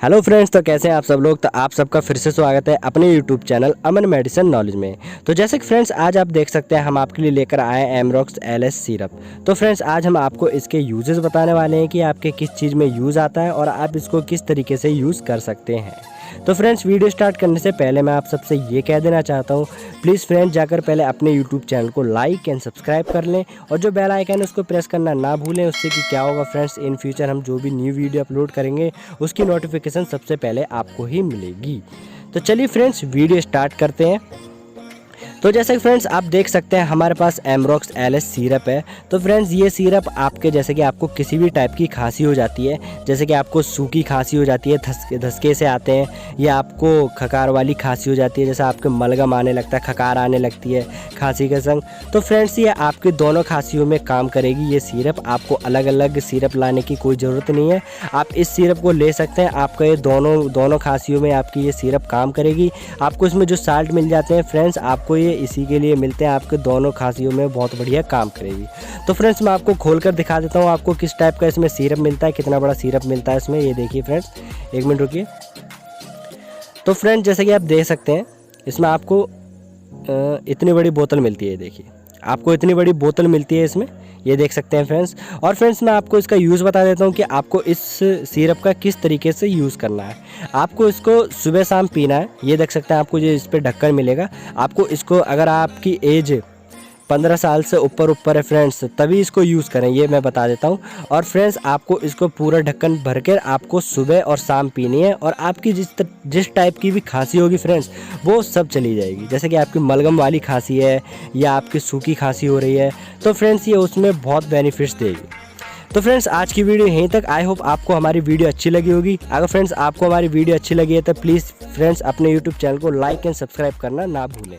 Hello friends, तो कैसे हैं आप सब लोग। तो आप सबका फिर से स्वागत है अपने यूट्यूब चैनल अमन मेडिसिन नॉलेज में। तो जैसे कि फ्रेंड्स आज आप देख सकते हैं हम आपके लिए लेकर आए हैं एमरॉक्स एलएस सिरप। तो फ्रेंड्स आज हम आपको इसके यूजेस बताने वाले हैं कि आपके किस चीज़ में यूज़ आता है और आप इसको किस तरीके से यूज़ कर सकते हैं। तो फ्रेंड्स वीडियो स्टार्ट करने से पहले मैं आप सबसे ये कह देना चाहता हूँ, प्लीज़ फ्रेंड्स जाकर पहले अपने यूट्यूब चैनल को लाइक एंड सब्सक्राइब कर लें और जो बेल आइकन है उसको प्रेस करना ना भूलें। उससे कि क्या होगा फ्रेंड्स, इन फ्यूचर हम जो भी न्यू वीडियो अपलोड करेंगे उसकी नोटिफिकेशन सबसे पहले आपको ही मिलेगी। तो चलिए फ्रेंड्स वीडियो स्टार्ट करते हैं। तो जैसे कि फ्रेंड्स आप देख सकते हैं हमारे पास एमरॉक्स एलएस सिरप है। तो फ्रेंड्स ये सिरप आपके जैसे कि आपको किसी भी टाइप की खांसी हो जाती है, जैसे कि आपको सूखी खांसी हो जाती है, धसके से आते हैं, या आपको खकार वाली खांसी हो जाती है, जैसे आपके मलगम आने लगता है, खकार आने लगती है खांसी के संग। तो फ्रेंड्स ये आपकी दोनों खांसियों में काम करेगी ये सिरप। आपको अलग अलग सिरप लाने की कोई ज़रूरत नहीं है, आप इस सिरप को ले सकते हैं। आपका ये दोनों खांसियों में आपकी ये सिरप काम करेगी। आपको इसमें जो साल्ट मिल जाते हैं फ्रेंड्स, आपको ये इसी के लिए मिलते हैं, आपके दोनों खांसियों में बहुत बढ़िया काम करेगी। तो फ्रेंड्स मैं आपको खोलकर दिखा देता हूँ आपको किस टाइप का इसमें सिरप मिलता है, कितना बड़ा सिरप मिलता है इसमें। ये देखिए फ्रेंड्स, एक मिनट रुकिए। तो फ्रेंड्स जैसे कि आप देख सकते हैं इसमें आपको इतनी बड़ी बोतल मिलती है। देखिए आपको इतनी बड़ी बोतल मिलती है इसमें, ये देख सकते हैं फ्रेंड्स। और फ्रेंड्स मैं आपको इसका यूज़ बता देता हूँ कि आपको इस सिरप का किस तरीके से यूज़ करना है। आपको इसको सुबह शाम पीना है। ये देख सकते हैं आपको जो इस पर ढक्कन मिलेगा। आपको इसको अगर आपकी एज 15 साल से ऊपर है फ्रेंड्स तभी इसको यूज़ करें, ये मैं बता देता हूँ। और फ्रेंड्स आपको इसको पूरा ढक्कन भर कर आपको सुबह और शाम पीनी है। और आपकी जिस टाइप की भी खांसी होगी फ्रेंड्स वो सब चली जाएगी। जैसे कि आपकी मलगम वाली खांसी है या आपकी सूखी खांसी हो रही है, तो फ्रेंड्स ये उसमें बहुत बेनिफिट्स देगी। तो फ्रेंड्स आज की वीडियो यहीं तक। आई होप आपको हमारी वीडियो अच्छी लगी होगी। अगर फ्रेंड्स आपको हमारी वीडियो अच्छी लगी है तो प्लीज़ फ्रेंड्स अपने यूट्यूब चैनल को लाइक एंड सब्सक्राइब करना ना भूलें।